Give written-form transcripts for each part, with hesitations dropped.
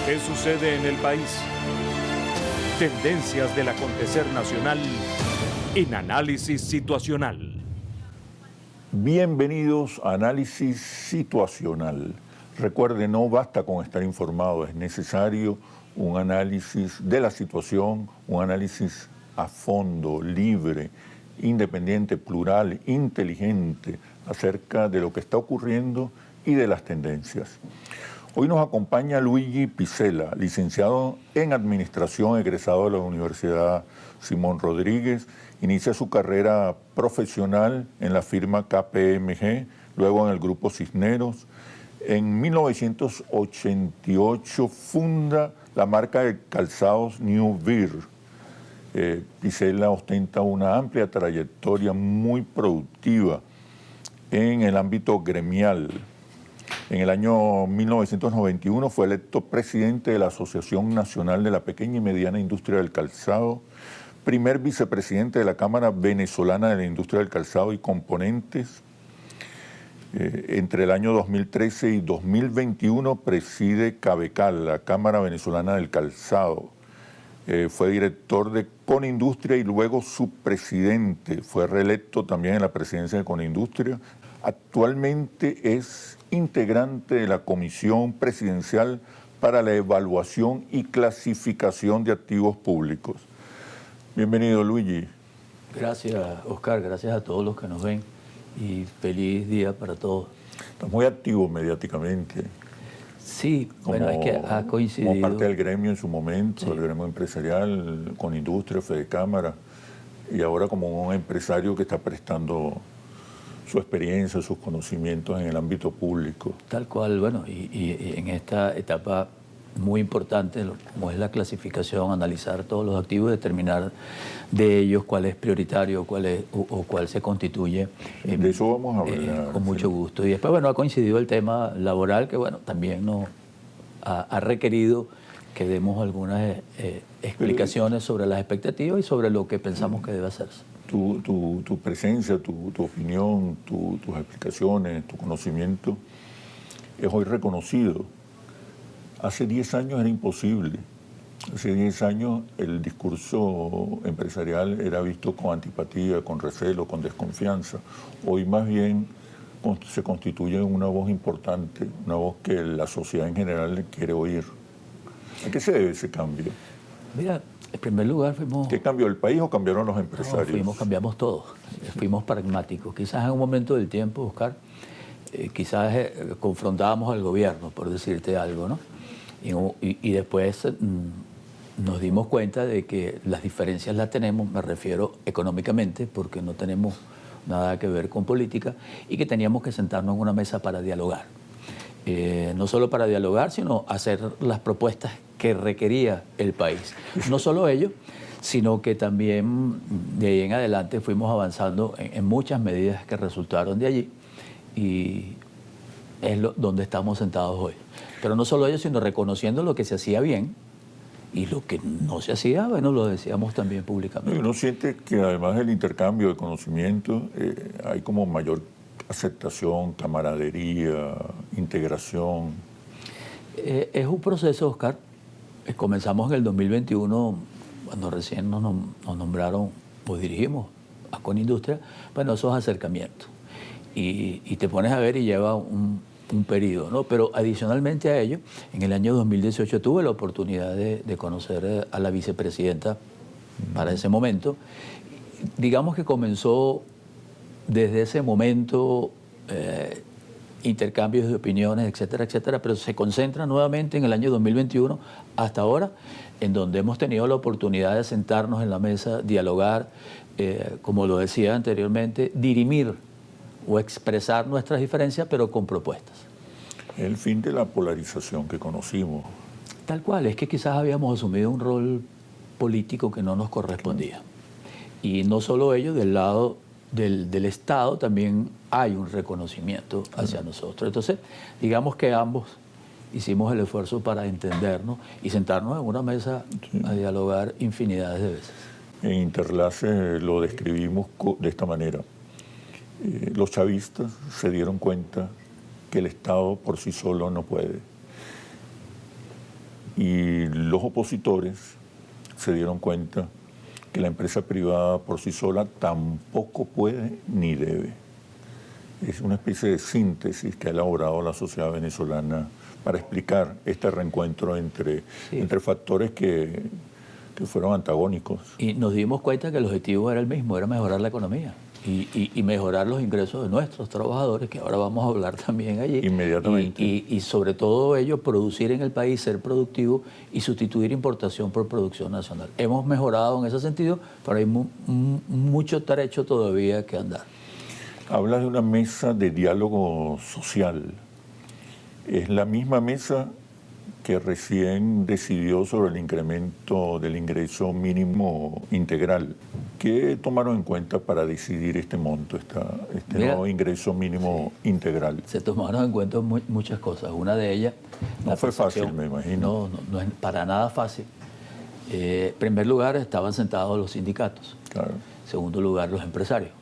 ¿Qué sucede en el país? Tendencias del acontecer nacional en Análisis Situacional. Bienvenidos a Análisis Situacional. Recuerde, no basta con estar informado, es necesario un análisis de la situación, un análisis a fondo, libre, independiente, plural, inteligente, acerca de lo que está ocurriendo y de las tendencias. Hoy nos acompaña Luigi Picella, licenciado en Administración, egresado de la Universidad Simón Rodríguez. Inicia su carrera profesional en la firma KPMG, luego en el Grupo Cisneros. En 1988 funda la marca de calzados New Beer. Picella ostenta una amplia trayectoria muy productiva en el ámbito gremial. En el año 1991 fue electo presidente de la Asociación Nacional de la Pequeña y Mediana Industria del Calzado, primer vicepresidente de la Cámara Venezolana de la Industria del Calzado y Componentes. Entre el año 2013 y 2021 preside CABECAL, la Cámara Venezolana del Calzado. Fue director de Conindustria y luego subpresidente. Fue reelecto también en la presidencia de Conindustria. Actualmente es integrante de la Comisión Presidencial para la Evaluación y Clasificación de Activos Públicos. Bienvenido, Luigi. Gracias, Oscar. Gracias a todos los que nos ven y feliz día para todos. Está muy activo mediáticamente. Sí, bueno, es que ha coincidido. Como parte del gremio en su momento, sí. El gremio empresarial, Conindustria, Fedecámara, y ahora como un empresario que está prestando su experiencia, sus conocimientos en el ámbito público. Tal cual, bueno, y en esta etapa muy importante, como es la clasificación, analizar todos los activos, determinar de ellos cuál es prioritario, cuál se constituye. De eso vamos a hablar. Con mucho gusto. Y después, bueno, ha coincidido el tema laboral, que bueno, también nos ha requerido que demos algunas explicaciones sobre las expectativas y sobre lo que pensamos que debe hacerse. Tu presencia, tu opinión, tus explicaciones, tu conocimiento es hoy reconocido. Hace 10 años era imposible. Hace 10 años el discurso empresarial era visto con antipatía, con recelo, con desconfianza. Hoy más bien se constituye en una voz importante, una voz que la sociedad en general quiere oír. ¿A qué se debe ese cambio? Mira, en primer lugar fuimos... ¿Qué cambió el país o cambiaron los empresarios? No, cambiamos todos, fuimos pragmáticos. Quizás en un momento del tiempo, Oscar, quizás confrontábamos al gobierno, por decirte algo, ¿no? Y después nos dimos cuenta de que las diferencias las tenemos, me refiero económicamente, porque no tenemos nada que ver con política, y que teníamos que sentarnos en una mesa para dialogar. No solo para dialogar, sino hacer las propuestas que requería el país. No solo ello, sino que también de ahí en adelante fuimos avanzando en muchas medidas que resultaron de allí, y es donde estamos sentados hoy. Pero no solo ello, sino reconociendo lo que se hacía bien y lo que no se hacía, bueno, lo decíamos también públicamente. Uno siente que además del intercambio de conocimiento hay como mayor aceptación, camaradería, integración. Es un proceso, Oscar. Comenzamos en el 2021, cuando recién nos nombraron, pues dirigimos a Conindustria, bueno, esos acercamientos. Y te pones a ver y lleva un periodo, ¿no? Pero adicionalmente a ello, en el año 2018 tuve la oportunidad de conocer a la vicepresidenta para ese momento. Digamos que comenzó desde ese momento intercambios de opiniones, etcétera, etcétera, pero se concentra nuevamente en el año 2021 hasta ahora, en donde hemos tenido la oportunidad de sentarnos en la mesa, dialogar, como lo decía anteriormente, dirimir o expresar nuestras diferencias, pero con propuestas. El fin de la polarización que conocimos. Tal cual, es que quizás habíamos asumido un rol político que no nos correspondía. Y no solo ello, del lado del Estado también hay un reconocimiento hacia nosotros. Entonces, digamos que ambos hicimos el esfuerzo para entendernos y sentarnos en una mesa a dialogar infinidades de veces. En Interlace lo describimos de esta manera. Los chavistas se dieron cuenta que el Estado por sí solo no puede. Y los opositores se dieron cuenta que la empresa privada por sí sola tampoco puede ni debe. Es una especie de síntesis que ha elaborado la sociedad venezolana para explicar este reencuentro entre factores que fueron antagónicos. Y nos dimos cuenta que el objetivo era el mismo, era mejorar la economía y mejorar los ingresos de nuestros trabajadores, que ahora vamos a hablar también allí. Inmediatamente. Y sobre todo ello, producir en el país, ser productivo y sustituir importación por producción nacional. Hemos mejorado en ese sentido, pero hay mucho trecho todavía que andar. Hablas de una mesa de diálogo social. Es la misma mesa que recién decidió sobre el incremento del ingreso mínimo integral. ¿Qué tomaron en cuenta para decidir este monto, este nuevo ingreso mínimo integral? Se tomaron en cuenta muchas cosas. Una de ellas... No fue fácil, me imagino. No es para nada fácil. En primer lugar, estaban sentados los sindicatos. Claro. En segundo lugar, los empresarios.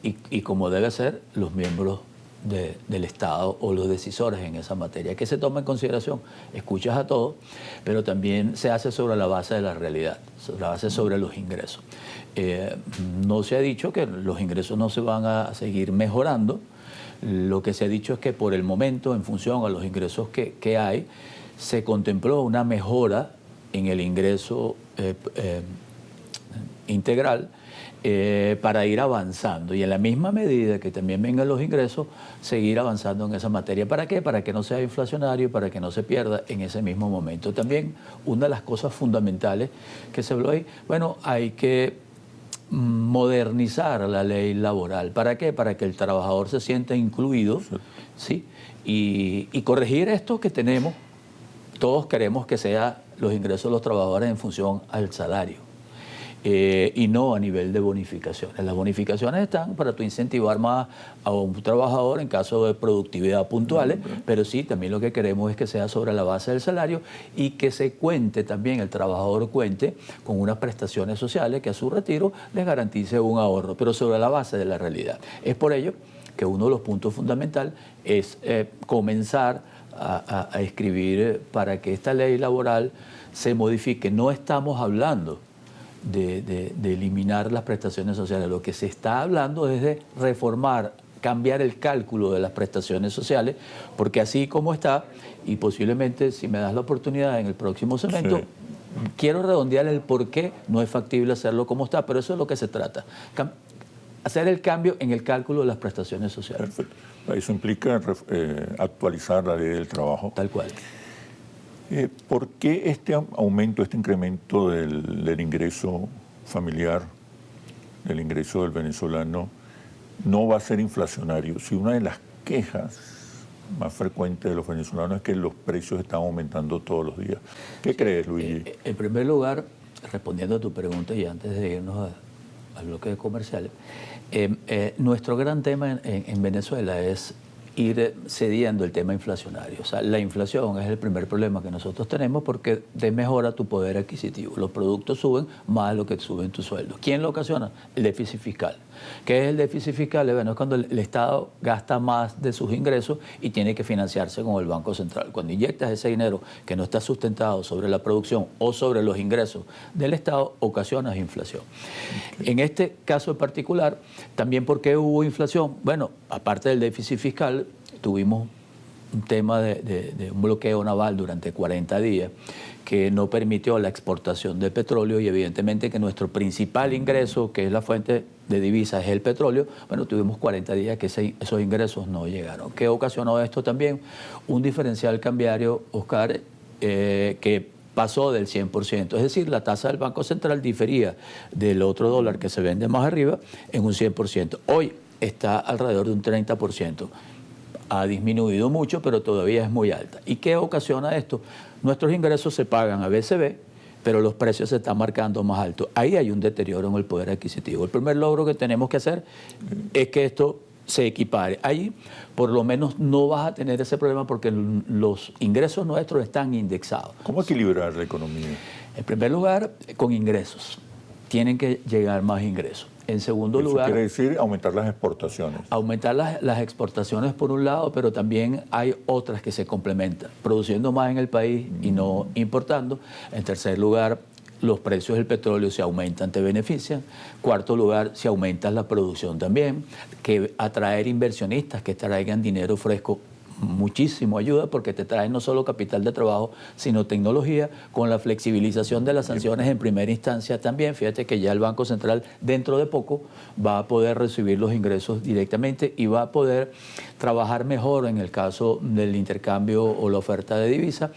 Y como debe ser, los miembros del Estado o los decisores en esa materia. ¿Qué se toma en consideración? Escuchas a todos, pero también se hace sobre la base de la realidad, sobre la base sobre los ingresos. No se ha dicho que los ingresos no se van a seguir mejorando. Lo que se ha dicho es que por el momento, en función a los ingresos que hay, se contempló una mejora en el ingreso integral para ir avanzando y en la misma medida que también vengan los ingresos, seguir avanzando en esa materia. ¿Para qué? Para que no sea inflacionario, para que no se pierda en ese mismo momento. También una de las cosas fundamentales que se habló ahí, bueno, hay que modernizar la ley laboral. ¿Para qué? Para que el trabajador se sienta incluido, ¿sí? Y corregir esto que tenemos. Todos queremos que sea los ingresos de los trabajadores en función al salario. Y no a nivel de bonificaciones. Las bonificaciones están para tú incentivar más a un trabajador en caso de productividad puntuales, pero sí, también lo que queremos es que sea sobre la base del salario y que se cuente también, el trabajador cuente con unas prestaciones sociales que a su retiro les garantice un ahorro, pero sobre la base de la realidad. Es por ello que uno de los puntos fundamentales es comenzar a escribir para que esta ley laboral se modifique. No estamos hablando de eliminar las prestaciones sociales. Lo que se está hablando es de reformar, cambiar el cálculo de las prestaciones sociales, porque así como está, y posiblemente si me das la oportunidad en el próximo segmento, quiero redondear el por qué no es factible hacerlo como está, pero eso es lo que se trata. Hacer el cambio en el cálculo de las prestaciones sociales. Perfecto. Eso implica actualizar la ley del trabajo. Tal cual. ¿Por qué este aumento, este incremento del ingreso familiar, del ingreso del venezolano, no va a ser inflacionario? Si una de las quejas más frecuentes de los venezolanos es que los precios están aumentando todos los días. ¿Qué crees, Luigi? En primer lugar, respondiendo a tu pregunta y antes de irnos al bloque de comerciales, nuestro gran tema en Venezuela es ir cediendo el tema inflacionario. O sea, la inflación es el primer problema que nosotros tenemos porque desmejora tu poder adquisitivo. Los productos suben más de lo que suben tus sueldos. ¿Quién lo ocasiona? El déficit fiscal. ¿Qué es el déficit fiscal? Bueno, es cuando el Estado gasta más de sus ingresos y tiene que financiarse con el Banco Central. Cuando inyectas ese dinero que no está sustentado sobre la producción o sobre los ingresos del Estado, ocasionas inflación. En este caso en particular, también ¿por qué hubo inflación? Bueno, aparte del déficit fiscal, tuvimos un tema de un bloqueo naval durante 40 días que no permitió la exportación de petróleo y evidentemente que nuestro principal ingreso, que es la fuente de divisas, es el petróleo. Bueno, tuvimos 40 días que esos ingresos no llegaron. ¿Qué ocasionó esto también? Un diferencial cambiario, Oscar, que pasó del 100%. Es decir, la tasa del Banco Central difería del otro dólar que se vende más arriba en un 100%. Hoy está alrededor de un 30%. Ha disminuido mucho, pero todavía es muy alta. ¿Y qué ocasiona esto? Nuestros ingresos se pagan a BCB, pero los precios se están marcando más altos. Ahí hay un deterioro en el poder adquisitivo. El primer logro que tenemos que hacer es que esto se equipare. Ahí, por lo menos, no vas a tener ese problema porque los ingresos nuestros están indexados. ¿Cómo equilibrar la economía? En primer lugar, con ingresos. Tienen que llegar más ingresos. En segundo Eso lugar, quiere decir aumentar las exportaciones. aumentar las exportaciones por un lado, pero también hay otras que se complementan, produciendo más en el país y no importando. En tercer lugar, los precios del petróleo se aumentan, te benefician. Cuarto lugar, si aumentas la producción también, que atraer inversionistas que traigan dinero fresco muchísimo ayuda, porque te traen no solo capital de trabajo, sino tecnología, con la flexibilización de las sanciones en primera instancia también. Fíjate que ya el Banco Central dentro de poco va a poder recibir los ingresos directamente y va a poder trabajar mejor en el caso del intercambio o la oferta de divisa.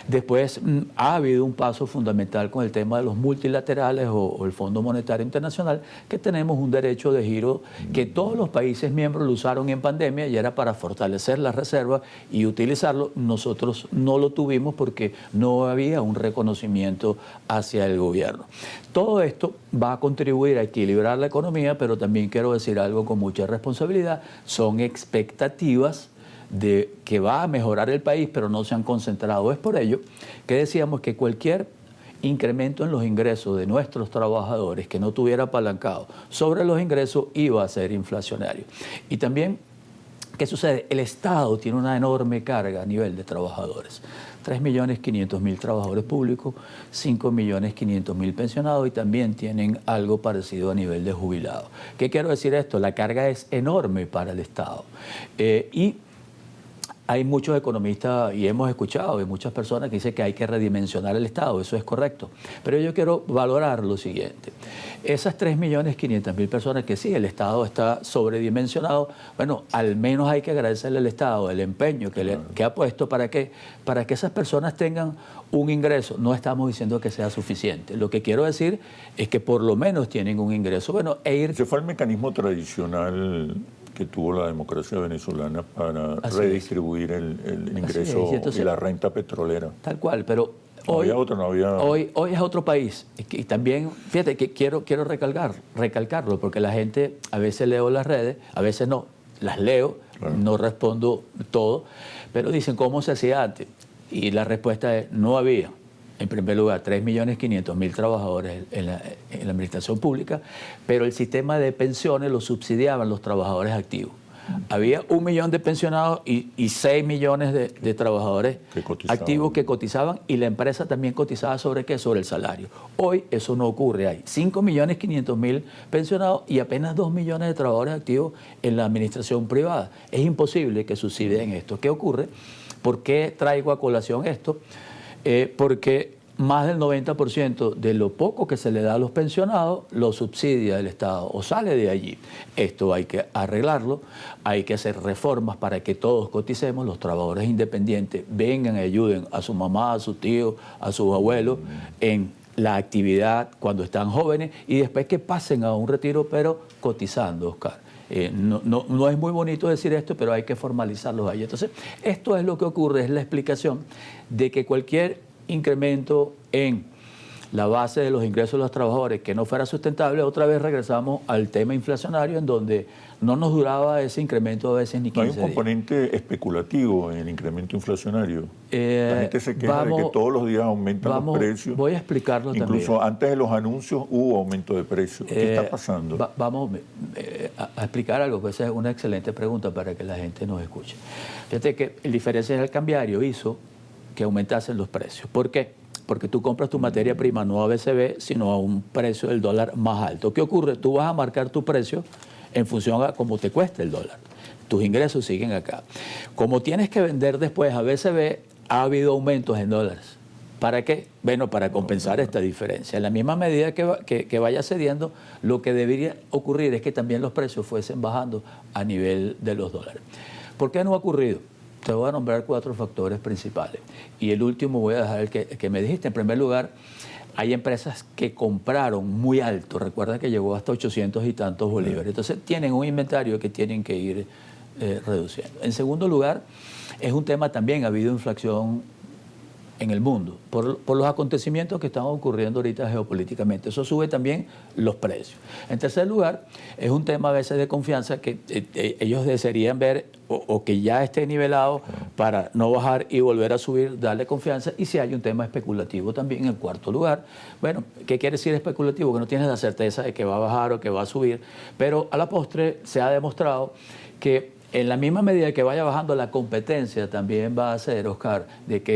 Después ha habido un paso fundamental con el tema de los multilaterales o el Fondo Monetario Internacional, que tenemos un derecho de giro que todos los países miembros lo usaron en pandemia y era para fortalecer las reservas y utilizarlo. Nosotros no lo tuvimos porque no había un reconocimiento hacia el gobierno. Todo esto va a contribuir a equilibrar la economía, pero también quiero decir algo con mucha responsabilidad: son expectativas de que va a mejorar el país, pero no se han concentrado. Es por ello que decíamos que cualquier incremento en los ingresos de nuestros trabajadores que no tuviera apalancado sobre los ingresos iba a ser inflacionario. Y también, ¿qué sucede? El Estado tiene una enorme carga a nivel de trabajadores. 3.500.000 trabajadores públicos, 5.500.000 pensionados, y también tienen algo parecido a nivel de jubilados. ¿Qué quiero decir esto? La carga es enorme para el Estado. Y hay muchos economistas, y hemos escuchado de muchas personas que dicen que hay que redimensionar el Estado. Eso es correcto. Pero yo quiero valorar lo siguiente. Esas 3.500.000 personas que sí, el Estado está sobredimensionado, bueno, al menos hay que agradecerle al Estado el empeño que ha puesto para que esas personas tengan un ingreso. No estamos diciendo que sea suficiente. Lo que quiero decir es que por lo menos tienen un ingreso. Bueno, Ese fue el mecanismo tradicional que tuvo la democracia venezolana para redistribuir el ingreso y la renta petrolera. Tal cual, pero Hoy es otro país. Y también, fíjate que quiero recalcarlo, porque la gente, a veces leo las redes, a veces no, las leo, claro, no respondo todo, pero dicen, ¿cómo se hacía antes? Y la respuesta es, no había. En primer lugar, 3.500.000 trabajadores en la administración pública, pero el sistema de pensiones lo subsidiaban los trabajadores activos. Había 1 millón de pensionados y 6 millones de trabajadores activos que cotizaban, y la empresa también cotizaba ¿sobre qué? Sobre el salario. Hoy eso no ocurre. Hay 5.500.000 pensionados y apenas 2 millones de trabajadores activos en la administración privada. Es imposible que subsidien esto. ¿Qué ocurre? ¿Por qué traigo a colación esto? Porque más del 90% de lo poco que se le da a los pensionados lo subsidia el Estado o sale de allí. Esto hay que arreglarlo, hay que hacer reformas para que todos coticemos, los trabajadores independientes vengan y ayuden a su mamá, a su tío, a sus abuelos en la actividad cuando están jóvenes, y después que pasen a un retiro, pero cotizando, Oscar. No es muy bonito decir esto, pero hay que formalizarlos ahí. Entonces, esto es lo que ocurre, es la explicación de que cualquier incremento en la base de los ingresos de los trabajadores que no fuera sustentable, otra vez regresamos al tema inflacionario, en donde no nos duraba ese incremento a veces ni 15 días. ¿No hay un componente especulativo en el incremento inflacionario? La gente se queja de que todos los días aumentan los precios. Voy a explicarlo también. Incluso antes de los anuncios hubo aumento de precios. ¿Qué está pasando? Vamos a explicar algo, pues esa es una excelente pregunta para que la gente nos escuche. Fíjate que el diferencial cambiario hizo que aumentasen los precios. ¿Por qué? Porque tú compras tu materia prima no a BCB, sino a un precio del dólar más alto. ¿Qué ocurre? Tú vas a marcar tu precio en función a cómo te cuesta el dólar. Tus ingresos siguen acá. Como tienes que vender después a BCB, ha habido aumentos en dólares. ¿Para qué? Bueno, para compensar esta diferencia. En la misma medida que vaya cediendo, lo que debería ocurrir es que también los precios fuesen bajando a nivel de los dólares. ¿Por qué no ha ocurrido? Te voy a nombrar 4 factores principales. Y el último voy a dejar el que me dijiste. En primer lugar, hay empresas que compraron muy alto. Recuerda que llegó hasta 800 y tantos bolívares. Entonces, tienen un inventario que tienen que ir reduciendo. En segundo lugar, es un tema también, ha habido inflación en el mundo por los acontecimientos que están ocurriendo ahorita geopolíticamente. Eso sube también los precios. En tercer lugar, es un tema a veces de confianza que ellos desearían ver o que ya esté nivelado para no bajar y volver a subir, darle confianza. Y si hay un tema especulativo también en cuarto lugar. Bueno, ¿qué quiere decir especulativo? Que no tienes la certeza de que va a bajar o que va a subir, pero a la postre se ha demostrado que en la misma medida que vaya bajando la competencia, también va a hacer, Oscar, de que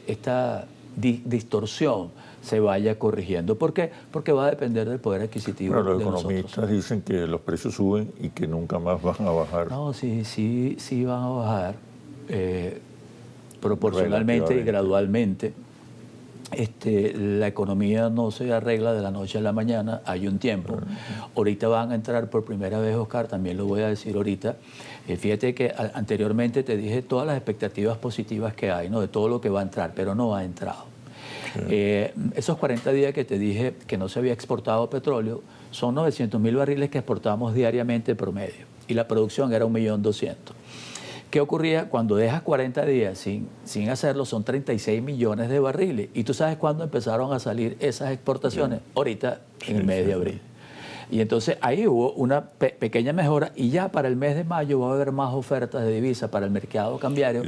esta distorsión se vaya corrigiendo. ¿Por qué? Porque va a depender del poder adquisitivo de nosotros. Los economistas dicen que los precios suben y que nunca más van a bajar. No, sí van a bajar proporcionalmente y gradualmente. La economía no se arregla de la noche a la mañana, hay un tiempo. Ahorita van a entrar por primera vez, Oscar, también lo voy a decir ahorita. Fíjate que anteriormente te dije todas las expectativas positivas que hay, ¿no? De todo lo que va a entrar, pero no ha entrado. Esos 40 días que te dije que no se había exportado petróleo, son 900.000 barriles que exportamos diariamente promedio, y la producción era 1.200.000. ¿Qué ocurría? Cuando dejas 40 días sin hacerlo, son 36 millones de barriles. ¿Y tú sabes cuándo empezaron a salir esas exportaciones? Ahorita, en el mes de abril. Y entonces ahí hubo una pequeña mejora, y ya para el mes de mayo va a haber más ofertas de divisas para el mercado cambiario.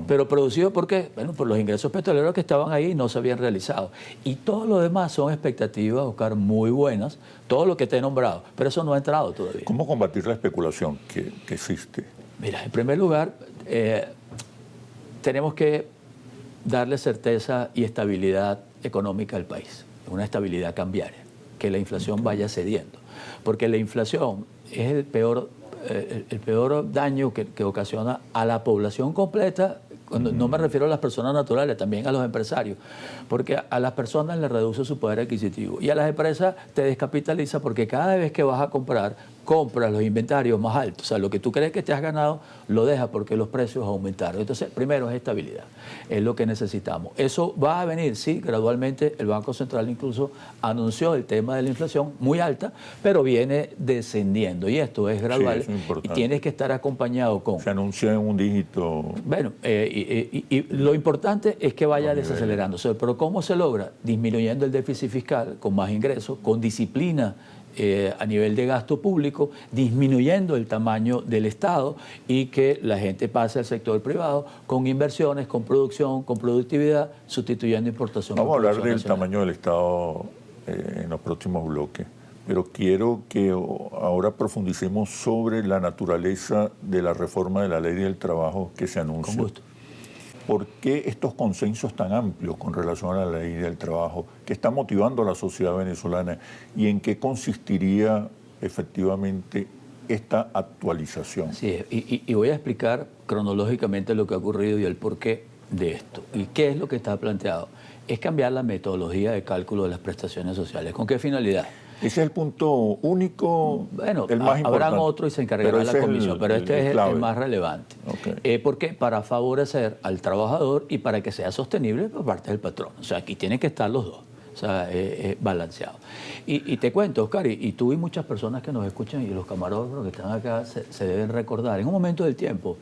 Pero producido ¿por qué? Bueno, por los ingresos petroleros que estaban ahí y no se habían realizado. Y todo lo demás son expectativas, Oscar, muy buenas, todo lo que te he nombrado, pero eso no ha entrado todavía. ¿Cómo combatir la especulación que existe? Mira, en primer lugar, tenemos que darle certeza y estabilidad económica al país, una estabilidad cambiaria, que la inflación vaya cediendo, porque la inflación es el peor daño que ocasiona a la población completa. No me refiero a las personas naturales, también a los empresarios, porque a las personas les reduce su poder adquisitivo y a las empresas te descapitaliza, porque cada vez que vas a compras los inventarios más altos. O sea, lo que tú crees que te has ganado, lo dejas porque los precios aumentaron. Entonces, primero es estabilidad, es lo que necesitamos. Eso va a venir, sí, gradualmente. El Banco Central incluso anunció el tema de la inflación muy alta, pero viene descendiendo, y esto es gradual, sí, y tienes que estar acompañado con... Se anunció en un dígito... Bueno, y lo importante es que vaya desacelerándose. Pero ¿cómo se logra? Disminuyendo el déficit fiscal, con más ingresos, con disciplina a nivel de gasto público, disminuyendo el tamaño del Estado, y que la gente pase al sector privado con inversiones, con producción, con productividad, sustituyendo importación. Vamos a hablar del tamaño del Estado en los próximos bloques, pero quiero que ahora profundicemos sobre la naturaleza de la reforma de la Ley del Trabajo que se anuncia. Con gusto. ¿Por qué estos consensos tan amplios con relación a la Ley del Trabajo que está motivando a la sociedad venezolana, y en qué consistiría efectivamente esta actualización? Sí, y voy a explicar cronológicamente lo que ha ocurrido y el porqué de esto. ¿Y qué es lo que está planteado? Es cambiar la metodología de cálculo de las prestaciones sociales. ¿Con qué finalidad? Ese es el punto único, bueno, el más importante. Habrán otro y se encargará la comisión, pero este es el más relevante. Okay. ¿Por qué? Para favorecer al trabajador y para que sea sostenible por parte del patrón. O sea, aquí tienen que estar los dos, o sea, balanceado. Y te cuento, Oscar, y tú y muchas personas que nos escuchan, y los camarógrafos que están acá, se deben recordar. En un momento del tiempo,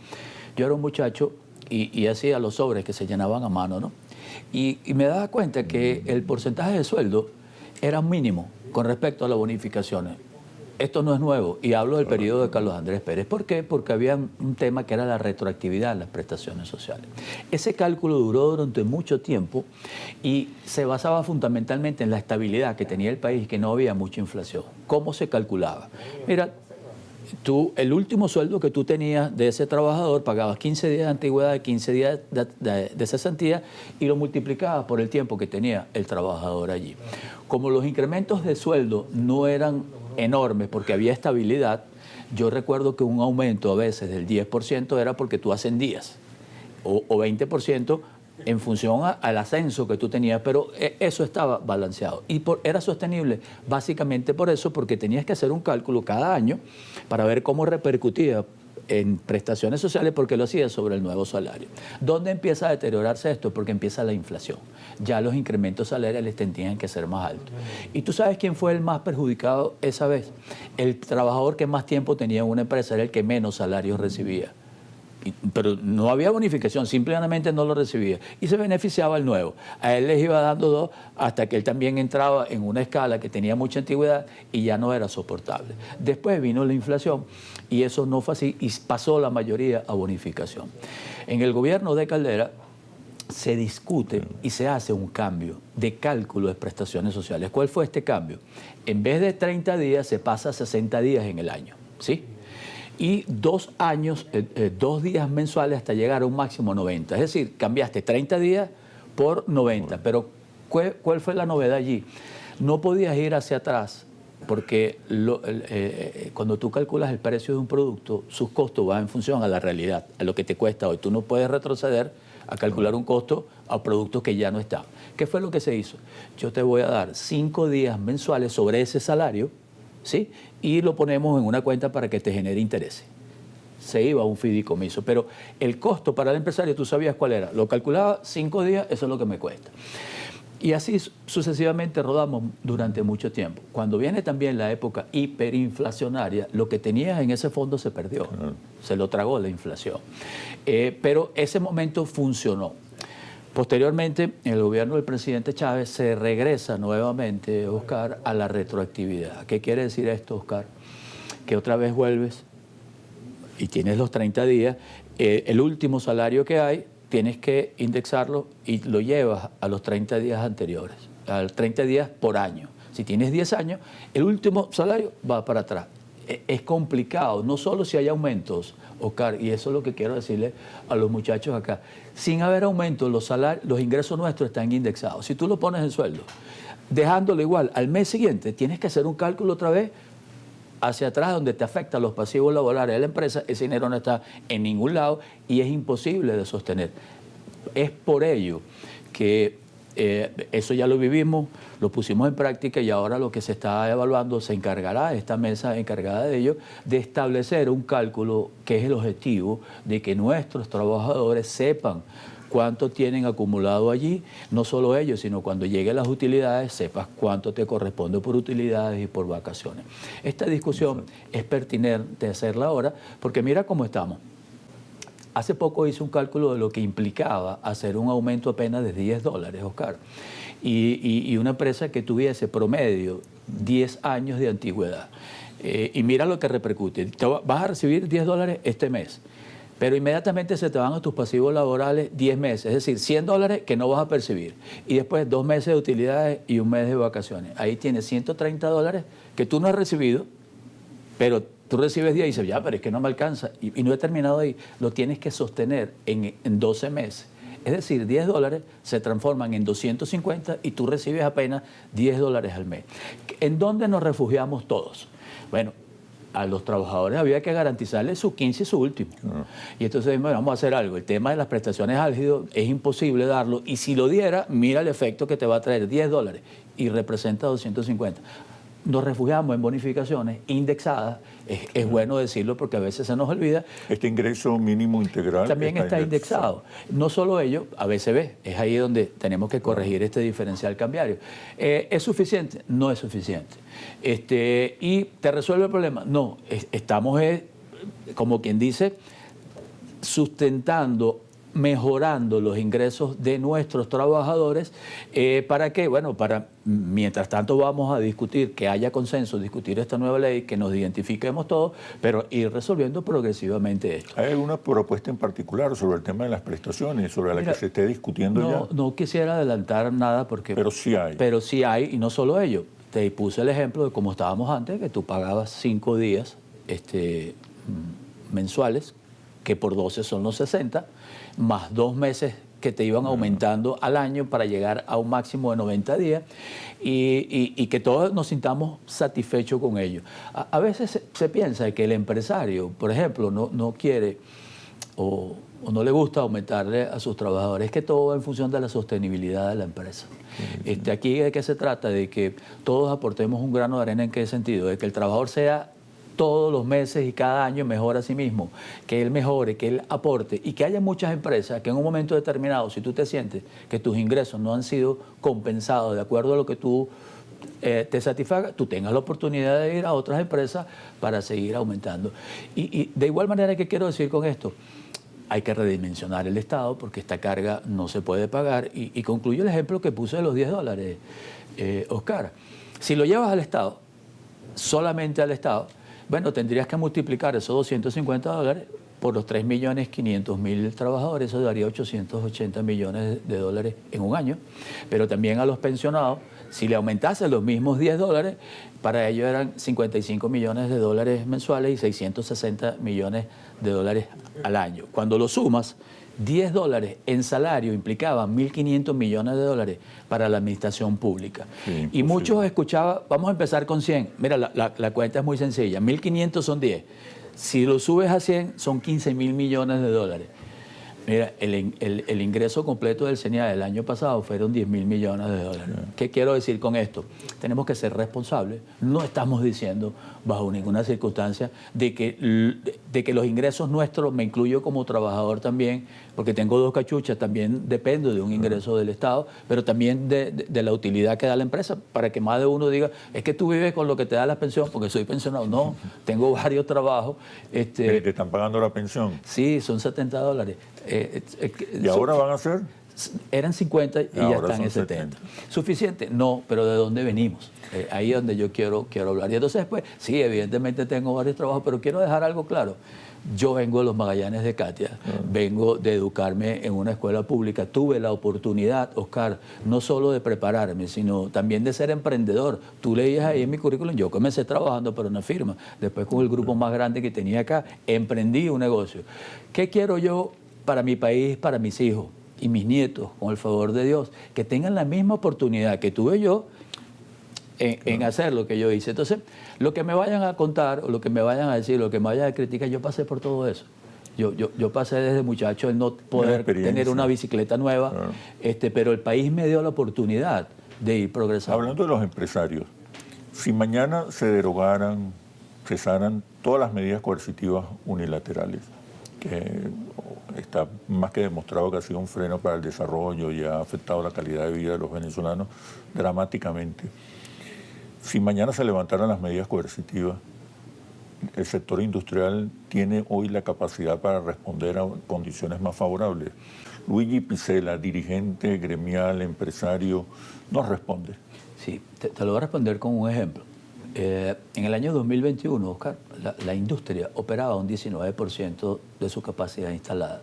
yo era un muchacho y hacía los sobres que se llenaban a mano, ¿no? Y me daba cuenta que el porcentaje de sueldo era mínimo con respecto a las bonificaciones. Esto no es nuevo, y hablo del periodo de Carlos Andrés Pérez. ¿Por qué? Porque había un tema que era la retroactividad en las prestaciones sociales. Ese cálculo duró durante mucho tiempo y se basaba fundamentalmente en la estabilidad que tenía el país, que no había mucha inflación. ¿Cómo se calculaba? Mira, tú, el último sueldo que tú tenías de ese trabajador, pagabas 15 días de antigüedad, 15 días de cesantía, y lo multiplicabas por el tiempo que tenía el trabajador allí. Como los incrementos de sueldo no eran enormes porque había estabilidad, yo recuerdo que un aumento a veces del 10% era porque tú ascendías, o 20% en función al ascenso que tú tenías, pero eso estaba balanceado. Y era sostenible básicamente por eso, porque tenías que hacer un cálculo cada año para ver cómo repercutía en prestaciones sociales, porque lo hacía sobre el nuevo salario. ¿Dónde empieza a deteriorarse esto? Porque empieza la inflación. Ya los incrementos salariales tenían que ser más altos. ¿Y tú sabes quién fue el más perjudicado esa vez? El trabajador que más tiempo tenía en una empresa era el que menos salarios recibía. pero no había bonificación, simplemente no lo recibía. Y se beneficiaba el nuevo. A él les iba dando 2 hasta que él también entraba en una escala que tenía mucha antigüedad y ya no era soportable. Después vino la inflación y eso no fue así y pasó la mayoría a bonificación. En el gobierno de Caldera se discute y se hace un cambio de cálculo de prestaciones sociales. ¿Cuál fue este cambio? En vez de 30 días se pasa a 60 días en el año, ¿sí? Y 2 años, 2 días mensuales hasta llegar a un máximo 90. Es decir, cambiaste 30 días por 90. Pero ¿cuál fue la novedad allí? No podías ir hacia atrás porque cuando tú calculas el precio de un producto, sus costos van en función a la realidad, a lo que te cuesta hoy. Tú no puedes retroceder a calcular un costo a productos que ya no están. ¿Qué fue lo que se hizo? Yo te voy a dar 5 días mensuales sobre ese salario, ¿sí? Y lo ponemos en una cuenta para que te genere intereses. Se iba a un fideicomiso, pero el costo para el empresario, tú sabías cuál era. Lo calculaba 5 días, eso es lo que me cuesta. Y así sucesivamente rodamos durante mucho tiempo. Cuando viene también la época hiperinflacionaria, lo que tenías en ese fondo se perdió, se lo tragó la inflación. Pero ese momento funcionó. Posteriormente, en el gobierno del presidente Chávez se regresa nuevamente, Oscar, a la retroactividad. ¿Qué quiere decir esto, Oscar? Que otra vez vuelves y tienes los 30 días, el último salario que hay, tienes que indexarlo y lo llevas a los 30 días anteriores, a 30 días por año. Si tienes 10 años, el último salario va para atrás. Es complicado, no solo si hay aumentos, Oscar, y eso es lo que quiero decirle a los muchachos acá. Sin haber aumentos, los ingresos nuestros están indexados. Si tú lo pones en sueldo, dejándolo igual, al mes siguiente tienes que hacer un cálculo otra vez hacia atrás donde te afectan los pasivos laborales de la empresa, ese dinero no está en ningún lado y es imposible de sostener. Es por ello que eso ya lo vivimos, lo pusimos en práctica y ahora lo que se está evaluando, se encargará, esta mesa encargada de ello, de establecer un cálculo que es el objetivo de que nuestros trabajadores sepan cuánto tienen acumulado allí, no solo ellos, sino cuando lleguen las utilidades, sepas cuánto te corresponde por utilidades y por vacaciones. Esta discusión es pertinente hacerla ahora, porque mira cómo estamos. Hace poco hice un cálculo de lo que implicaba hacer un aumento apenas de $10, Oscar, y una empresa que tuviese promedio 10 años de antigüedad. Y mira lo que repercute. Vas a recibir $10 este mes, pero inmediatamente se te van a tus pasivos laborales 10 meses, es decir, $100 que no vas a percibir. Y después 2 meses de utilidades y 1 mes de vacaciones. Ahí tienes $130 que tú no has recibido, pero tú recibes 10 y dices, ya, pero es que no me alcanza. Y no he terminado ahí. Lo tienes que sostener en 12 meses. Es decir, $10 se transforman en 250 y tú recibes apenas $10 al mes. ¿En dónde nos refugiamos todos? Bueno, a los trabajadores había que garantizarles su 15 y su último. Y entonces bueno, vamos a hacer algo. El tema de las prestaciones álgidos es imposible darlo. Y si lo diera, mira el efecto que te va a traer $10 y representa 250. Nos refugiamos en bonificaciones indexadas. Es bueno decirlo porque a veces se nos olvida. Este ingreso mínimo integral también está indexado. No solo ello, ABCB, es ahí donde tenemos que corregir este diferencial cambiario. ¿Es suficiente? No es suficiente. ¿Y te resuelve el problema? No, estamos, como quien dice, sustentando, mejorando los ingresos de nuestros trabajadores. ¿Para qué? Bueno, mientras tanto vamos a discutir, que haya consenso, discutir esta nueva ley, que nos identifiquemos todos, pero ir resolviendo progresivamente esto. ¿Hay alguna propuesta en particular sobre el tema de las prestaciones, sobre la que se esté discutiendo ya? No quisiera adelantar nada porque... Pero sí hay. Pero sí hay, y no solo ello. Te puse el ejemplo de cómo estábamos antes, que tú pagabas 5 días mensuales, que por 12 son los 60, más 2 meses que te iban aumentando al año para llegar a un máximo de 90 días y que todos nos sintamos satisfechos con ello. A veces se piensa que el empresario, por ejemplo, no quiere o no le gusta aumentarle a sus trabajadores, es que todo va en función de la sostenibilidad de la empresa. Aquí de qué se trata, de que todos aportemos un grano de arena. ¿En qué sentido? De que el trabajador sea todos los meses y cada año mejor a sí mismo, que él mejore, que él aporte y que haya muchas empresas que en un momento determinado, si tú te sientes que tus ingresos no han sido compensados de acuerdo a lo que tú te satisfaga, tú tengas la oportunidad de ir a otras empresas para seguir aumentando. Y de igual manera, ¿qué quiero decir con esto? hay que redimensionar el Estado porque esta carga no se puede pagar. Y concluyo el ejemplo que puse de los $10, Oscar. Si lo llevas al Estado, solamente al Estado, bueno, tendrías que multiplicar esos $250 por los 3.500.000 trabajadores, eso daría $880 millones en un año. Pero también a los pensionados, si le aumentase los mismos $10, para ellos eran $55 millones mensuales y 660 millones al año. Cuando lo sumas, $10 en salario implicaban 1.500 millones de dólares para la administración pública. Sí, y muchos escuchaban, vamos a empezar con 100. Mira, la cuenta es muy sencilla. 1.500 son 10. Si lo subes a 100, son 15.000 millones de dólares. Mira, el ingreso completo del CENIA del año pasado fueron 10.000 millones de dólares. ¿Qué quiero decir con esto? Tenemos que ser responsables. No estamos diciendo, bajo ninguna circunstancia, de que los ingresos nuestros, me incluyo como trabajador también, porque tengo 2 cachuchas, también dependo de un ingreso del Estado, pero también de la utilidad que da la empresa, para que más de uno diga, es que tú vives con lo que te da la pensión, porque soy pensionado. No, tengo varios trabajos. ¿Te están pagando la pensión? Sí, son $70. ¿Y ahora van a ser? Eran 50 y ya están en 70. ¿Suficiente? No, pero ¿de dónde venimos? Ahí es donde yo quiero hablar. Y entonces, pues, sí, evidentemente tengo varios trabajos, pero quiero dejar algo claro. Yo vengo de los Magallanes de Catia, vengo de educarme en una escuela pública. Tuve la oportunidad, Oscar, no solo de prepararme, sino también de ser emprendedor. Tú leías ahí en mi currículum, yo comencé trabajando para una firma. Después, con el grupo más grande que tenía acá, emprendí un negocio. ¿Qué quiero yo para mi país, para mis hijos y mis nietos, con el favor de Dios? Que tengan la misma oportunidad que tuve yo en hacer lo que yo hice. Entonces, lo que me vayan a contar, o lo que me vayan a decir, lo que me vayan a criticar, yo pasé por todo eso. Yo pasé desde muchacho el no poder tener una bicicleta nueva, pero el país me dio la oportunidad de ir progresando. Hablando de los empresarios, si mañana se derogaran, cesaran todas las medidas coercitivas unilaterales, que está más que demostrado que ha sido un freno para el desarrollo y ha afectado la calidad de vida de los venezolanos dramáticamente. Si mañana se levantaran las medidas coercitivas, el sector industrial tiene hoy la capacidad para responder a condiciones más favorables. Luigi Picella, dirigente gremial, empresario, nos responde. Sí, te lo voy a responder con un ejemplo. En el año 2021, Oscar, la industria operaba un 19% de su capacidad instalada.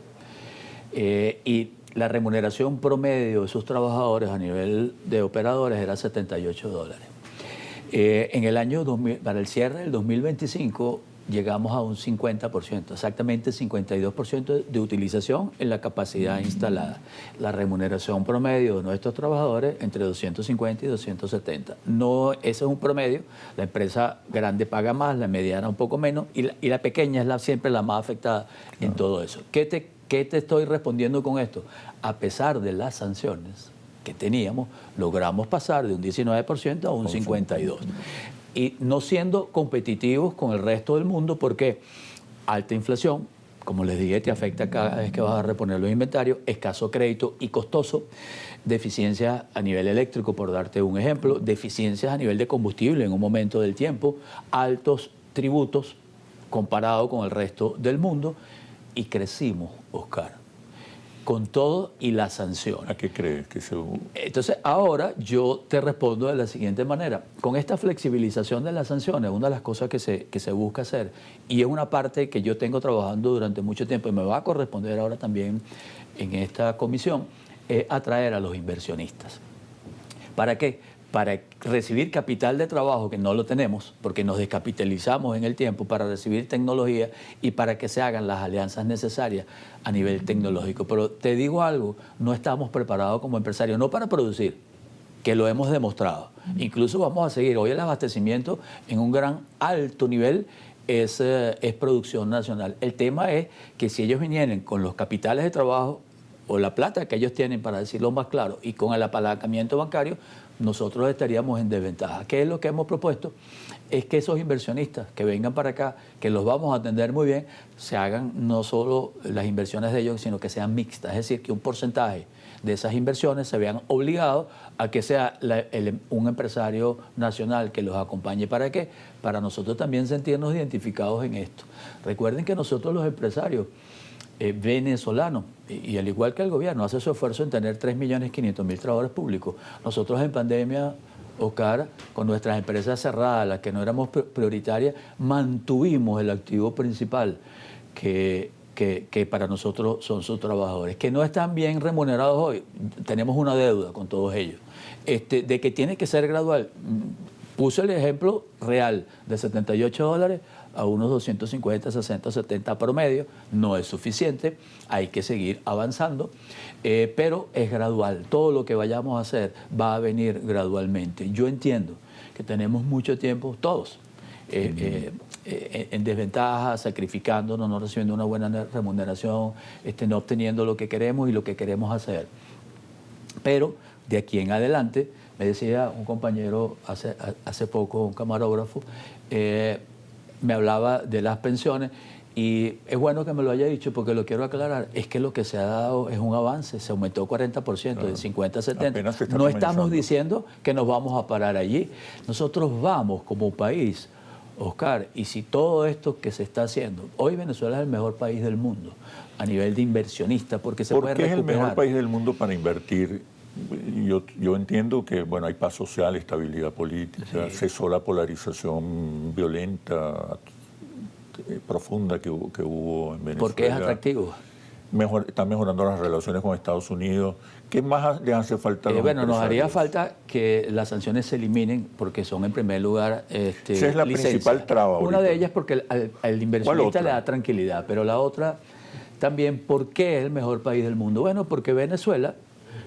Y la remuneración promedio de sus trabajadores a nivel de operadores era $78. En el año 2000, para el cierre del 2025, llegamos a un 50%, exactamente 52% de utilización en la capacidad instalada. La remuneración promedio de nuestros trabajadores entre 250 y 270. No, ese es un promedio. La empresa grande paga más, la mediana un poco menos y la pequeña es siempre la más afectada en todo eso. ¿Qué te estoy respondiendo con esto? A pesar de las sanciones que teníamos, logramos pasar de un 19% a un 52%. Y no siendo competitivos con el resto del mundo, porque alta inflación, como les dije, te afecta cada vez que vas a reponer los inventarios, escaso crédito y costoso, deficiencias a nivel eléctrico, por darte un ejemplo, deficiencias a nivel de combustible en un momento del tiempo, altos tributos comparado con el resto del mundo, y crecimos, Oscar, con todo y las sanciones. ¿A qué crees que se...? Entonces, ahora yo te respondo de la siguiente manera. Con esta flexibilización de las sanciones, una de las cosas que se busca hacer, y es una parte que yo tengo trabajando durante mucho tiempo y me va a corresponder ahora también en esta comisión, es atraer a los inversionistas. ¿Para qué? Para recibir capital de trabajo, que no lo tenemos, porque nos descapitalizamos en el tiempo, para recibir tecnología y para que se hagan las alianzas necesarias a nivel tecnológico. Pero te digo algo, no estamos preparados como empresarios, no para producir, que lo hemos demostrado. Incluso vamos a seguir. Hoy el abastecimiento en un gran alto nivel es producción nacional. El tema es que si ellos vinieran con los capitales de trabajo o la plata que ellos tienen, para decirlo más claro, y con el apalancamiento bancario, nosotros estaríamos en desventaja. ¿Qué es lo que hemos propuesto? Es que esos inversionistas que vengan para acá, que los vamos a atender muy bien, se hagan no solo las inversiones de ellos, sino que sean mixtas. Es decir, que un porcentaje de esas inversiones se vean obligados a que sea un empresario nacional que los acompañe. ¿Para qué? Para nosotros también sentirnos identificados en esto. Recuerden que nosotros los empresarios venezolano, y al igual que el gobierno, hace su esfuerzo en tener 3.500.000 trabajadores públicos. Nosotros en pandemia, Oscar, con nuestras empresas cerradas, las que no éramos prioritarias, mantuvimos el activo principal que para nosotros son sus trabajadores, que no están bien remunerados hoy. Tenemos una deuda con todos ellos. De que tiene que ser gradual. Puse el ejemplo real de $78 a unos 250, 60, 70 promedio. No es suficiente, hay que seguir avanzando, pero es gradual. Todo lo que vayamos a hacer va a venir gradualmente. Yo entiendo que tenemos mucho tiempo, todos, en desventaja, sacrificándonos, no recibiendo una buena remuneración, no obteniendo lo que queremos y lo que queremos hacer. Pero de aquí en adelante, me decía un compañero hace poco, un camarógrafo, me hablaba de las pensiones, y es bueno que me lo haya dicho porque lo quiero aclarar, es que lo que se ha dado es un avance, se aumentó 40%, claro, de 50 a 70. No estamos diciendo que nos vamos a parar allí. Nosotros vamos como país, Oscar, y si todo esto que se está haciendo, hoy Venezuela es el mejor país del mundo a nivel de inversionista porque se puede recuperar. ¿Por qué es el mejor país del mundo para invertir? Yo entiendo que hay paz social, estabilidad política, sí, cesó la polarización violenta, profunda que hubo en Venezuela. Porque es atractivo. Están mejorando las relaciones con Estados Unidos. ¿Qué más le hace falta a los Bueno, nos haría falta que las sanciones se eliminen porque son en primer lugar esa es la principal traba ahorita. Una de ellas porque al inversionista le da tranquilidad, pero la otra también, ¿por qué es el mejor país del mundo? Bueno, porque Venezuela,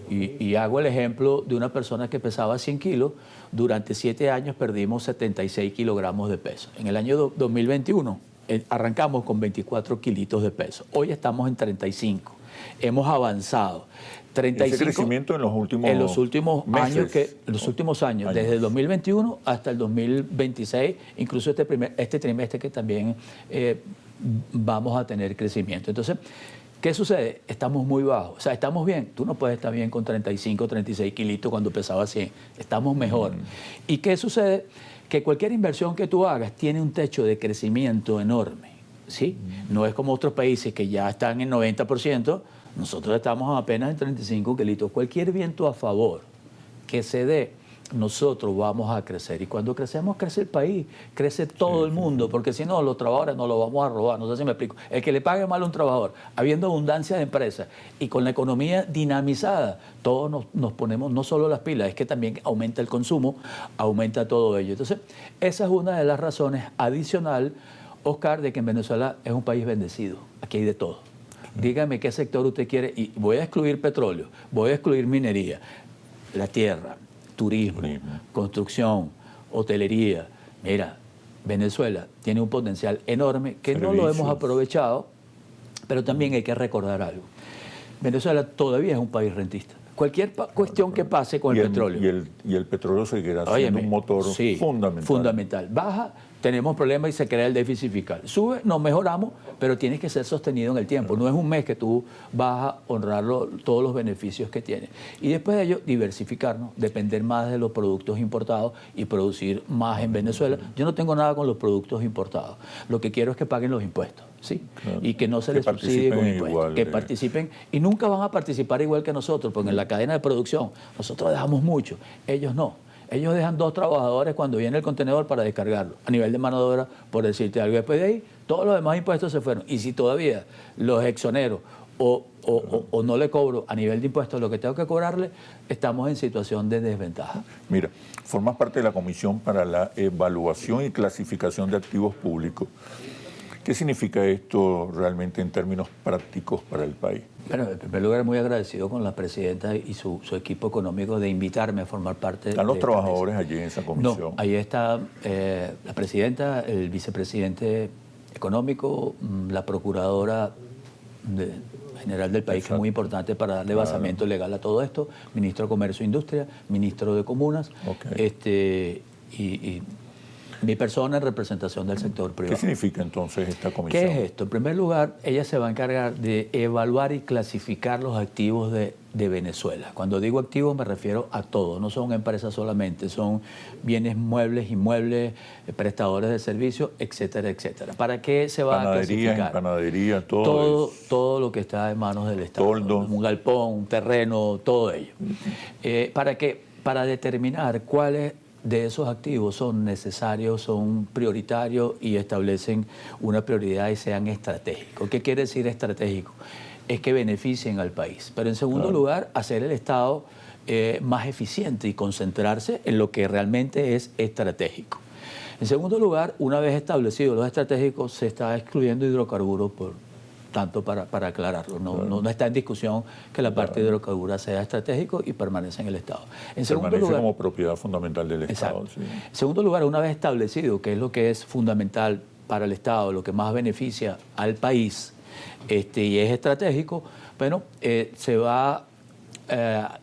y hago el ejemplo de una persona que pesaba 100 kilos, durante 7 años perdimos 76 kilogramos de peso. En el año 2021 arrancamos con 24 kilitos de peso. Hoy estamos en 35. Hemos avanzado. 35, ese crecimiento en los últimos meses, los últimos años, desde el 2021 hasta el 2026, incluso este trimestre que también vamos a tener crecimiento. Entonces, ¿qué sucede? Estamos muy bajos. O sea, estamos bien. Tú no puedes estar bien con 35, 36 kilitos cuando pesaba 100. Estamos mejor. ¿Y qué sucede? Que cualquier inversión que tú hagas tiene un techo de crecimiento enorme, ¿sí? No es como otros países que ya están en 90%. Nosotros estamos apenas en 35 kilitos. Cualquier viento a favor que se dé, nosotros vamos a crecer. Y cuando crecemos, crece el país, crece todo el mundo, porque si no, los trabajadores no los vamos a robar. No sé si me explico. El que le pague mal a un trabajador, habiendo abundancia de empresas y con la economía dinamizada, todos nos ponemos no solo las pilas, es que también aumenta el consumo, aumenta todo ello. Entonces, esa es una de las razones adicional, Oscar, de que en Venezuela es un país bendecido. Aquí hay de todo. Dígame qué sector usted quiere, y voy a excluir petróleo, voy a excluir minería, la tierra, turismo, construcción, hotelería. Mira, Venezuela tiene un potencial enorme que no lo hemos aprovechado, pero también hay que recordar algo. Venezuela todavía es un país rentista. Cualquier cuestión que pase con el petróleo. Y el petróleo seguirá siendo un motor fundamental. Baja, tenemos problemas y se crea el déficit fiscal. Sube, nos mejoramos, pero tiene que ser sostenido en el tiempo. No es un mes que tú vas a honrar todos los beneficios que tiene. Y después de ello, diversificarnos, depender más de los productos importados y producir más en Venezuela. Yo no tengo nada con los productos importados. Lo que quiero es que paguen los impuestos, ¿sí? Claro. Y que no se les subsidie con impuestos. Que participen, y nunca van a participar igual que nosotros, porque en la cadena de producción nosotros dejamos mucho, ellos no. Ellos dejan 2 trabajadores cuando viene el contenedor para descargarlo, a nivel de mano de obra, por decirte algo. Después de ahí, todos los demás impuestos se fueron. Y si todavía los exonero o no le cobro a nivel de impuestos lo que tengo que cobrarle, estamos en situación de desventaja. Mira, formas parte de la Comisión para la Evaluación y Clasificación de Activos Públicos. ¿Qué significa esto realmente en términos prácticos para el país? Bueno, en primer lugar, muy agradecido con la presidenta y su equipo económico de invitarme a formar parte. ¿Están los trabajadores allí en esa comisión? No, ahí está la presidenta, el vicepresidente económico, la procuradora general del país, que es muy importante para darle basamento legal a todo esto, ministro de Comercio e Industria, ministro de Comunas, Mi persona en representación del sector ¿Qué privado. significa entonces esta comisión? ¿Qué es esto? En primer lugar, ella se va a encargar de evaluar y clasificar los activos de Venezuela. Cuando digo activos me refiero a todo, no son empresas solamente, son bienes muebles, inmuebles, prestadores de servicios, etcétera, etcétera. ¿Para qué se va a clasificar? Panadería, todo. Todo lo que está en manos del Estado. Toldos. Un galpón, un terreno, todo ello. ¿Para qué? Para determinar cuáles de esos activos son necesarios, son prioritarios y establecen una prioridad y sean estratégicos. ¿Qué quiere decir estratégico? Es que beneficien al país. Pero en segundo lugar, hacer el Estado más eficiente y concentrarse en lo que realmente es estratégico. En segundo lugar, una vez establecidos los estratégicos, se está excluyendo hidrocarburos tanto para aclararlo. No está en discusión que la parte de hidrocarburos sea estratégico y permanece en el Estado. En segundo Permanece lugar, como propiedad fundamental del Estado. Sí. En segundo lugar, una vez establecido qué es lo que es fundamental para el Estado, lo que más beneficia al país y es estratégico, bueno, se va,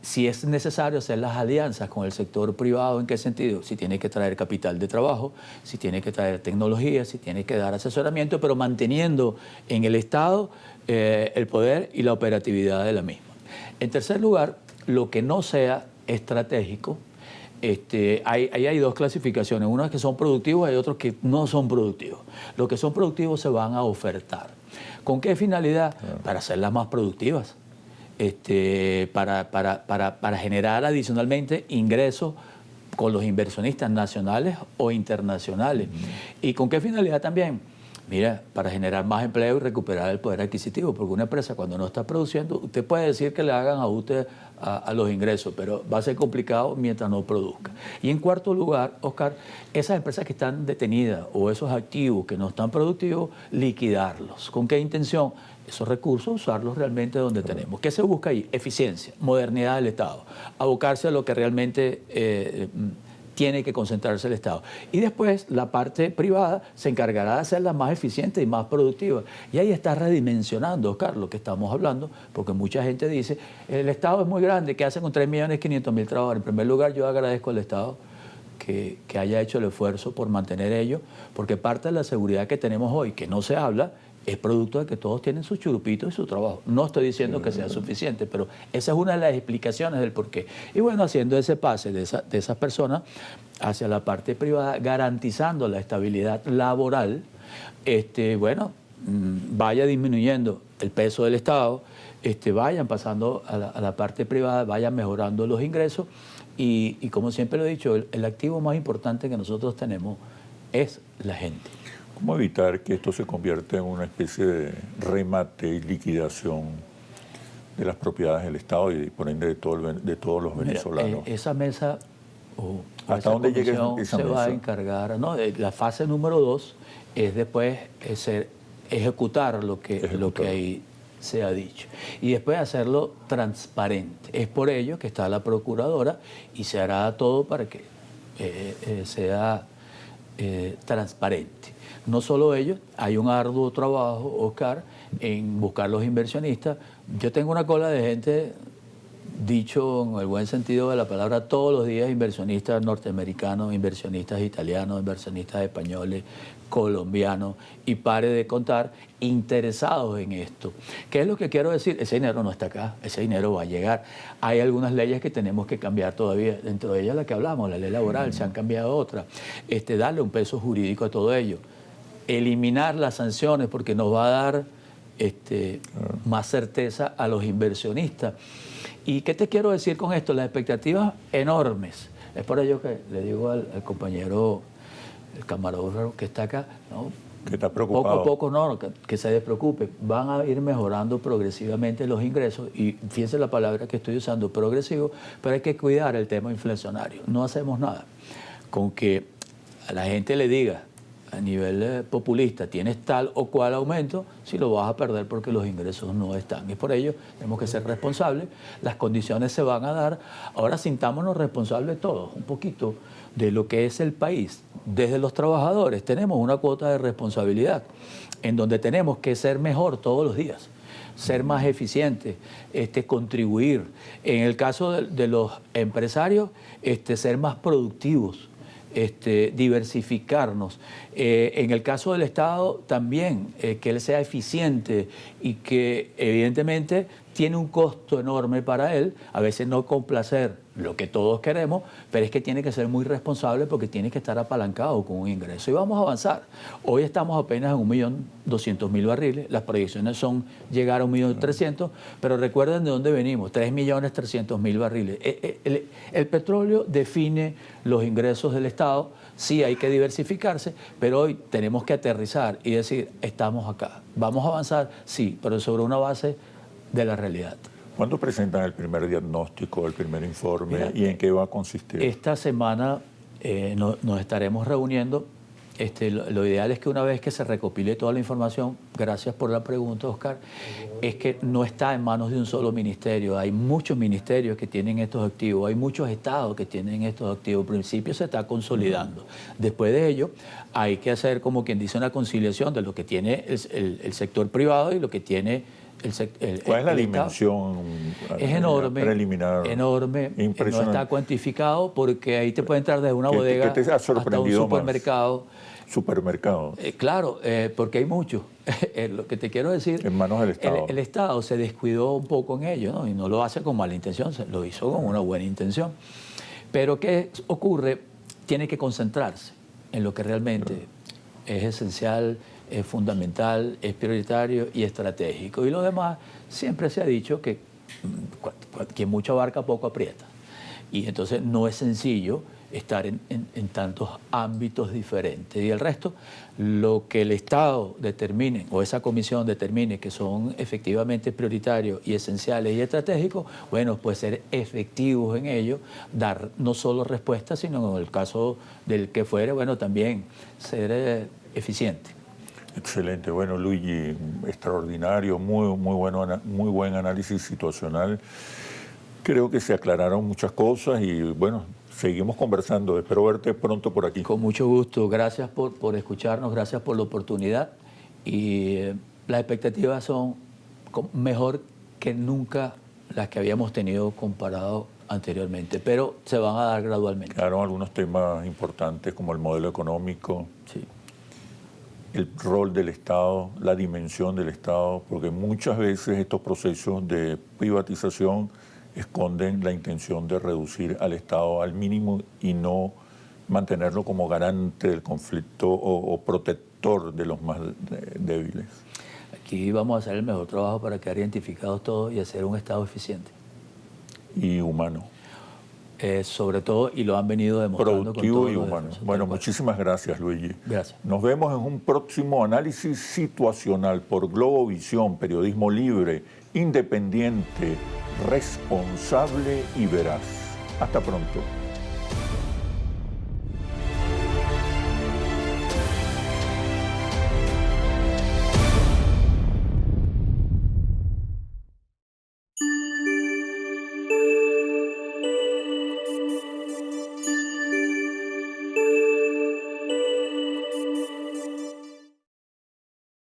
si es necesario, hacer las alianzas con el sector privado. ¿En qué sentido? Si tiene que traer capital de trabajo, si tiene que traer tecnología, si tiene que dar asesoramiento, pero manteniendo en el Estado el poder y la operatividad de la misma. En tercer lugar, lo que no sea estratégico, hay dos clasificaciones, unas que son productivos y hay otros que no son productivos. Los que son productivos se van a ofertar. ¿Con qué finalidad? Para hacerlas más productivas. Para generar adicionalmente ingresos con los inversionistas nacionales o internacionales. ¿Y con qué finalidad también? Mira, para generar más empleo y recuperar el poder adquisitivo, porque una empresa cuando no está produciendo, usted puede decir que le hagan ajuste a los ingresos, pero va a ser complicado mientras no produzca. Y en cuarto lugar, Oscar, esas empresas que están detenidas o esos activos que no están productivos, liquidarlos. ¿Con qué intención? Esos recursos, usarlos realmente donde tenemos. ¿Qué se busca ahí? Eficiencia, modernidad del Estado, abocarse a lo que realmente tiene que concentrarse el Estado. Y después la parte privada se encargará de hacerla más eficiente y más productiva. Y ahí está redimensionando, Oscar, lo que estamos hablando, porque mucha gente dice, el Estado es muy grande, ¿qué hace con 3.500.000 trabajadores? En primer lugar, yo agradezco al Estado que haya hecho el esfuerzo por mantener ello, porque parte de la seguridad que tenemos hoy, que no se habla, es producto de que todos tienen sus churupitos y su trabajo. No estoy diciendo que sea suficiente, pero esa es una de las explicaciones del porqué. Y bueno, haciendo ese pase de esas personas hacia la parte privada, garantizando la estabilidad laboral, vaya disminuyendo el peso del Estado, vayan pasando a la parte privada, vayan mejorando los ingresos y como siempre lo he dicho, el activo más importante que nosotros tenemos es la gente. ¿Cómo evitar que esto se convierta en una especie de remate y liquidación de las propiedades del Estado y por ende de todos los venezolanos? Esa mesa ¿Hasta dónde llega esa se mesa? va a encargar. No, la fase número 2 es después ejecutar lo que ahí se ha dicho y después hacerlo transparente. Es por ello que está la procuradora y se hará todo para que sea transparente. No solo ellos, hay un arduo trabajo, Oscar, en buscar los inversionistas. Yo tengo una cola de gente, dicho en el buen sentido de la palabra, todos los días inversionistas norteamericanos, inversionistas italianos, inversionistas españoles, colombianos, y pare de contar, interesados en esto. ¿Qué es lo que quiero decir? Ese dinero no está acá, ese dinero va a llegar. Hay algunas leyes que tenemos que cambiar todavía, dentro de ellas la que hablamos, la ley laboral, se han cambiado otras. Darle un peso jurídico a todo ello. Eliminar las sanciones porque nos va a dar más certeza a los inversionistas. ¿Y qué te quiero decir con esto? Las expectativas enormes. Es por ello que le digo al compañero, el camarógrafo que está acá, ¿no? Que está preocupado. Poco a poco, no, que se despreocupe. Van a ir mejorando progresivamente los ingresos y fíjense la palabra que estoy usando, progresivo, pero hay que cuidar el tema inflacionario. No hacemos nada con que a la gente le diga a nivel populista, tienes tal o cual aumento, si lo vas a perder porque los ingresos no están. Y por ello tenemos que ser responsables, las condiciones se van a dar. Ahora sintámonos responsables todos, un poquito de lo que es el país. Desde los trabajadores tenemos una cuota de responsabilidad en donde tenemos que ser mejor todos los días, ser más eficientes, contribuir. En el caso de los empresarios, ser más productivos. diversificarnos. En el caso del Estado también, que él sea eficiente y que evidentemente tiene un costo enorme para él, a veces no complacer lo que todos queremos, pero es que tiene que ser muy responsable porque tiene que estar apalancado con un ingreso. Y vamos a avanzar. Hoy estamos apenas en 1.200.000 barriles, las proyecciones son llegar a 1.300.000, pero recuerden de dónde venimos, 3.300.000 barriles. El petróleo define los ingresos del Estado, sí hay que diversificarse, pero hoy tenemos que aterrizar y decir, estamos acá. ¿Vamos a avanzar? Sí, pero sobre una base de la realidad. ¿Cuándo presentan el primer diagnóstico, el primer informe? Mira, ¿Y en qué va a consistir? Esta semana nos estaremos reuniendo. Lo ideal es que una vez que se recopile toda la información, gracias por la pregunta, Oscar, es que no está en manos de un solo ministerio. Hay muchos ministerios que tienen estos activos, hay muchos estados que tienen estos activos. Al principio se está consolidando. Después de ello, hay que hacer, como quien dice, una conciliación de lo que tiene el sector privado y lo que tiene ¿Cuál es la dimensión es enorme, preliminar? Enorme, no está cuantificado porque ahí te puede entrar desde una bodega ¿qué te ha hasta un supermercado. ¿Supermercado? Claro, porque hay muchos. Lo que te quiero decir, en manos del Estado. El Estado se descuidó un poco en ello, ¿no? Y no lo hace con mala intención, lo hizo con una buena intención. Pero ¿qué ocurre? Tiene que concentrarse en lo que realmente es esencial, es fundamental, es prioritario y estratégico. Y lo demás, siempre se ha dicho que quien mucho abarca, poco aprieta. Y entonces no es sencillo estar en tantos ámbitos diferentes. Y el resto, lo que el Estado determine o esa comisión determine que son efectivamente prioritarios y esenciales y estratégicos, bueno, pues ser efectivos en ello, dar no solo respuestas, sino en el caso del que fuere, bueno, también ser eficiente. Excelente. Bueno, Luigi, extraordinario, muy buen análisis situacional. Creo que se aclararon muchas cosas y, bueno, seguimos conversando. Espero verte pronto por aquí. Con mucho gusto. Gracias por escucharnos, gracias por la oportunidad. Y las expectativas son mejor que nunca las que habíamos tenido comparado anteriormente, pero se van a dar gradualmente. Claro, algunos temas importantes como el modelo económico. Sí. El rol del Estado, la dimensión del Estado, porque muchas veces estos procesos de privatización esconden la intención de reducir al Estado al mínimo y no mantenerlo como garante del conflicto o protector de los más débiles. Aquí vamos a hacer el mejor trabajo para quedar identificados todos y hacer un Estado eficiente. Y humano. Sobre todo, y lo han venido demostrando. Productivo y humano. Bueno, muchísimas gracias, Luigi. Gracias. Nos vemos en un próximo análisis situacional por Globovisión, periodismo libre, independiente, responsable y veraz. Hasta pronto.